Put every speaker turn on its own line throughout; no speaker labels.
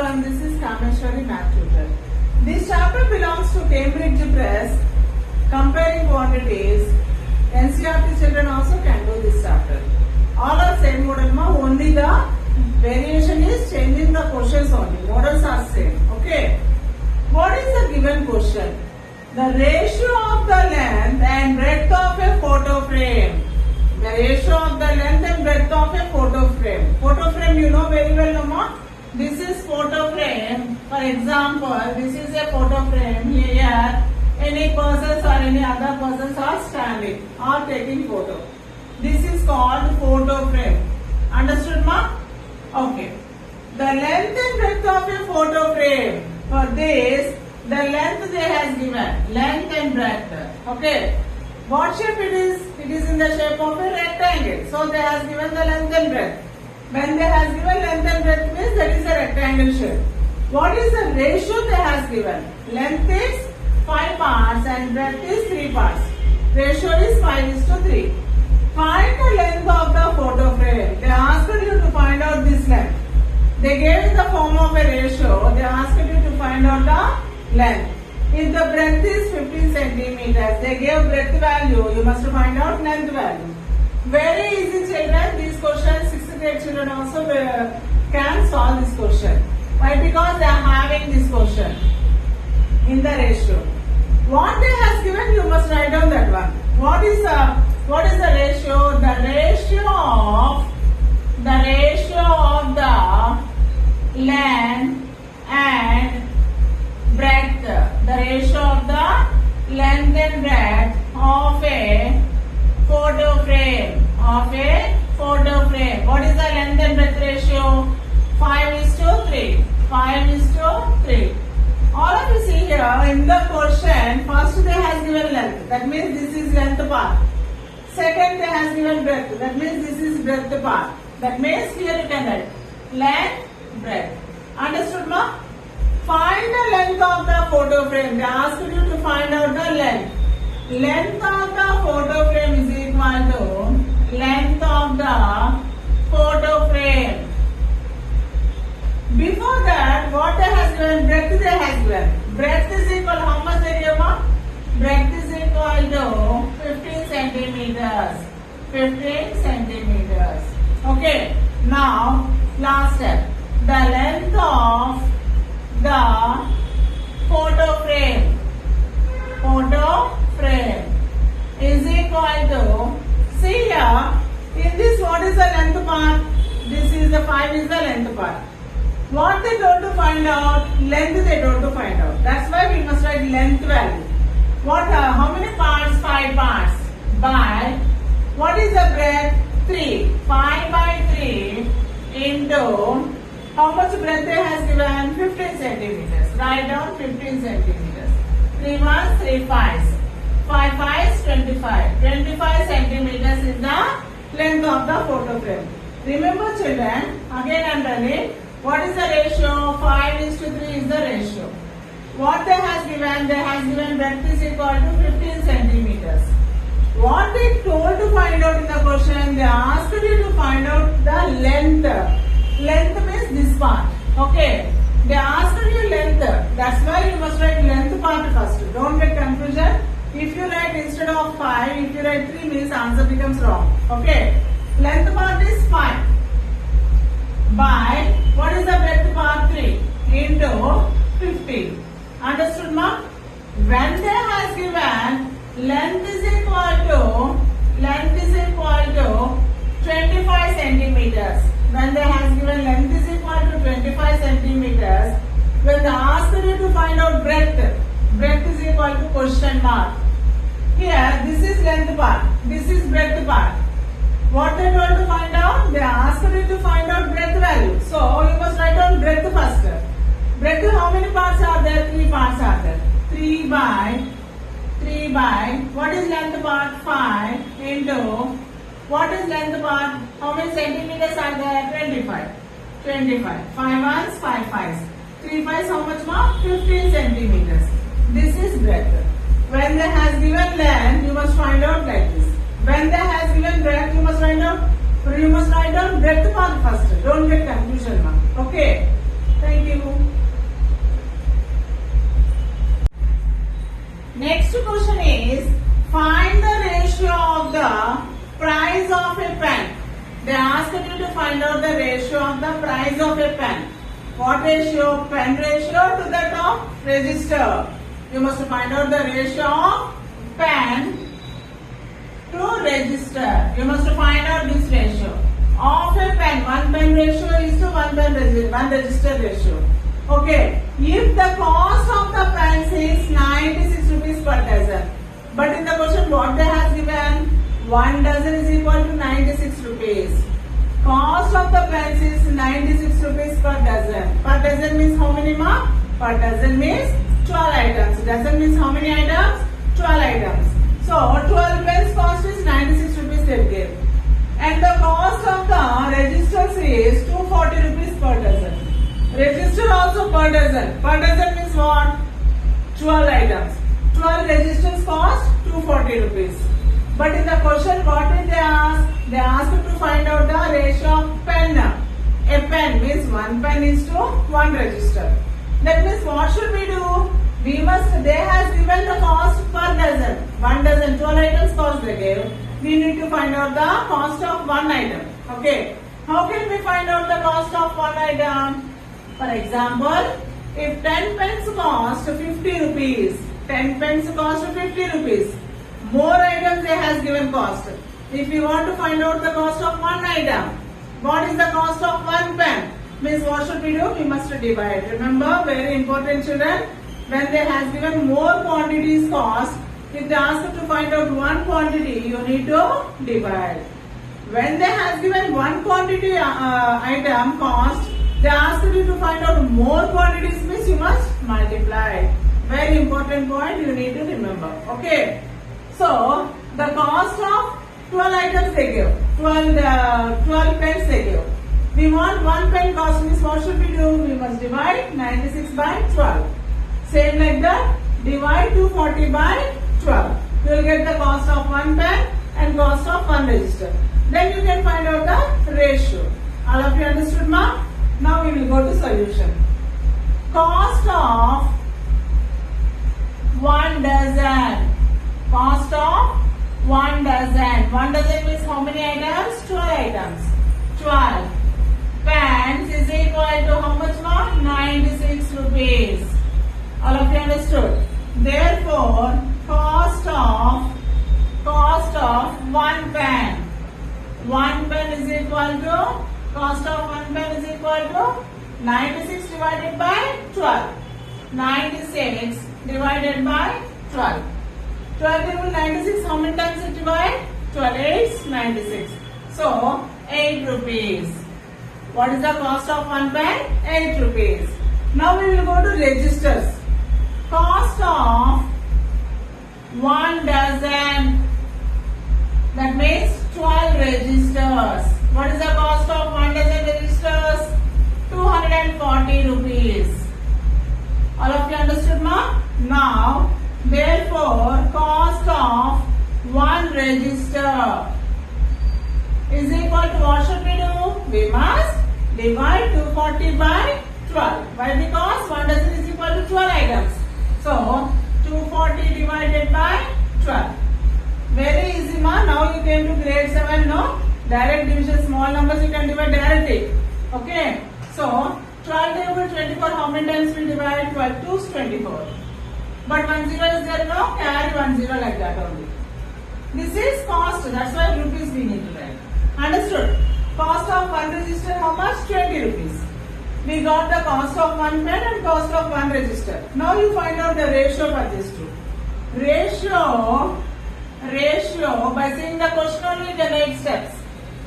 everyone, this is Kameshwari Math Tutor. This chapter belongs to Cambridge Press, comparing quantities. NCERT children also can do this chapter. All are same model, only the variation is changing the questions only. Models are same. Okay. What is the given question? The ratio of the length and breadth of a photo frame. The ratio of the length and breadth of a photo frame. Photo frame you know very well, no more. This is photo frame. For example, this is a photo frame. Here, any persons or any other persons are standing or taking photo. This is called photo frame. Understood, ma? Okay. The length and breadth of a photo frame. For this, the length they has given. Length and breadth. Okay. What shape it is? It is in the shape of a rectangle. So they has given the length and breadth. When they has given length and breadth means that is a rectangle shape. What is the ratio they has given? Length is 5 parts and breadth is 3 parts. Ratio is 5:3. Find the length of the photo frame. They asked you to find out this length. They gave in the form of a ratio. They asked you to find out the length. If the breadth is 15 centimeters, they gave breadth value. You must find out length value. Very easy, children. These questions, 6th grade children also can solve this question. Why? Because they are having this question in the ratio. What they has given, you must write down that one. What is the ratio? The ratio of the length and breadth. The ratio of the length and breadth of a photo frame. What is the length and breadth ratio? 5:3. 5:3. All of you see here in the question, first they has given length. That means this is length part. Second they has given breadth. That means this is breadth part. That means here you can write length, breadth. Understood, ma? Find the length of the photo frame. They asked you to find out the length. Length of the photo frame is equal to length of the photo frame. Before that, what they has given? Breadth they has given. Breadth is equal, how much they give? Breadth is equal to 15 centimeters. 15 centimeters. Okay. Now, last step. The length of the photo frame is equal to, see here, in this what is the length part? This is the 5 is the length part. What they told to find out? Length they told to find out. That's why we must write length value. How many parts? 5 parts. By, what is the breadth? 3. 5/3 into, how much breadth they has given? 15 centimeters. Write down 15 centimeters. 3 1s, 3 5s. 5 5s, 25. 25 centimeters is the length of the photo frame. Remember, children, again and again, what is the ratio? 5:3 is the ratio. What they has given? They has given breadth is equal to 15 centimeters. What they told to find out in the question? They asked you to find out the length. Length means this part. Okay. They asked you length. That's why you must write length part first. Don't get confusion. If you write instead of 5, if you write 3 means answer becomes wrong. Okay. Length part is 5. By, what is the breadth part? 3 into 15. Understood, ma? When they has given length is equal to 25 centimeters. When they has given length is equal to 25 centimeters, when they ask you to find out breadth is equal to question mark. Here, this is length part, this is breadth part. What they told to find out? They asked you to find out breadth value. So, you must write down breadth first. Breadth, how many parts are there? 3 parts are there. 3 by, what is length part? 5 into, what is length part? How many centimeters are there? 25. 25. 5 1s, 5 5s. 3 5s, how much more? 15 centimeters. This is breadth. When they has given length, you must find out like this. When they has given breadth, you must write down breadth part first. Don't get confusion now. Okay. Thank you. ratio of the price of a pen. What ratio? Pen ratio to that of register. You must find out the ratio of pen to register. You must find out this ratio. Of a pen, one pen ratio is to one register ratio. Okay. If the cost of the pens is 96 rupees per dozen, but in the question what they have given, 1 dozen is equal to 96 rupees. Cost of the pens is 96 rupees per dozen. Per dozen means how many ma? Per dozen means 12 items. Dozen means how many items? 12 items. So 12 pens cost is 96 rupees they give. And the cost of the registers is 240 rupees per dozen. Register also per dozen. Per dozen means what? 12 items. 12 registers cost 240 rupees. But in the question, what did they ask? They asked to find out the ratio of pen. A pen means one pen is to one register. That means what should we do? They have given the cost per dozen. 1 dozen, 12 items cost they gave. We need to find out the cost of one item. Okay. How can we find out the cost of one item? For example, if 10 pens cost 50 rupees, 10 pens cost 50 rupees. More items they has given cost. If you want to find out the cost of one item, what is the cost of one pen? Means what should we do? We must divide. Remember, very important children, when they has given more quantities cost, if they ask to find out one quantity, you need to divide. When they has given one quantity item cost, they ask you to find out more quantities means you must multiply. Very important point you need to remember. Okay. So the cost of 12 items they give. 12 pens they give. We want one pen cost means what should we do? We must divide 96 by 12. Same like that. Divide 240 by 12. You will get the cost of one pen and cost of one register. Then you can find out the ratio. All of you understood, ma? Now we will go to solution. Cost of 1 dozen. Cost of 1 dozen. 1 dozen means how many items? 12 items. 12 pens is equal to how much more? 96 rupees. All of you understood? Therefore, cost of 1 pen. 1 pen is equal to, cost of 1 pen is equal to 96 divided by 12. 96 divided by 12. 12 into 96, how many times it divide? 12 is 96. So, 8 rupees. What is the cost of one pen? 8 rupees. Now we will go to registers. Cost of 1 dozen. That means 12 registers. What is the cost of 1 dozen registers? 240 rupees. All of you understood, ma? Now, therefore, cost of 1 register is equal to what should we do? We must divide 240 by 12. Why? Because 1 dozen is equal to 12 items. So, 240 divided by 12. Very easy, ma. Now you came to grade 7, no? Direct division, small numbers you can divide directly. Okay. So, 12 divided 24, how many times we divide? 12 2 is 24. But 1 0 is there, no? Carry 1 0 like that only. This is cost, that's why rupees we need to write. Understood? Cost of 1 register, how much? 20 rupees. We got the cost of 1 pen and cost of 1 register. Now you find out the ratio for these two. Ratio, by seeing the question only, the next steps.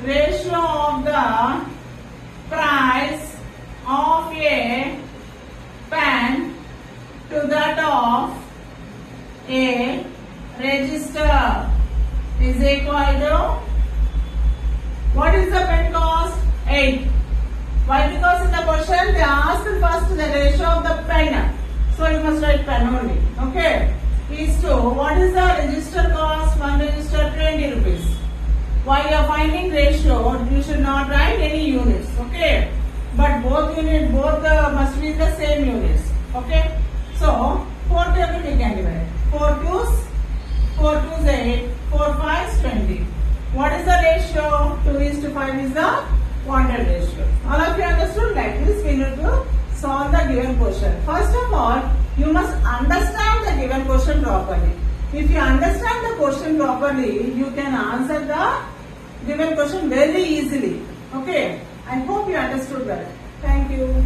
Ratio of the price of a pen to that of a register is equal to, what is the pen cost? 8. Why? Because in the question they asked first the ratio of the pen. So you must write pen only. Okay. Is to, what is the register cost? 1 register 20 rupees. While you are finding ratio, you should not write any units. Okay. But both must be the same units. Okay. So 4 table we can divide. 4 2s 8, 4 5s 20. What is the ratio? 2:5 is the quantity ratio. All of you understood? Like this we need to solve the given question. First of all, you must understand the given question properly. If you understand the question properly, you can answer the given question very easily. Okay. I hope you understood that. Thank you.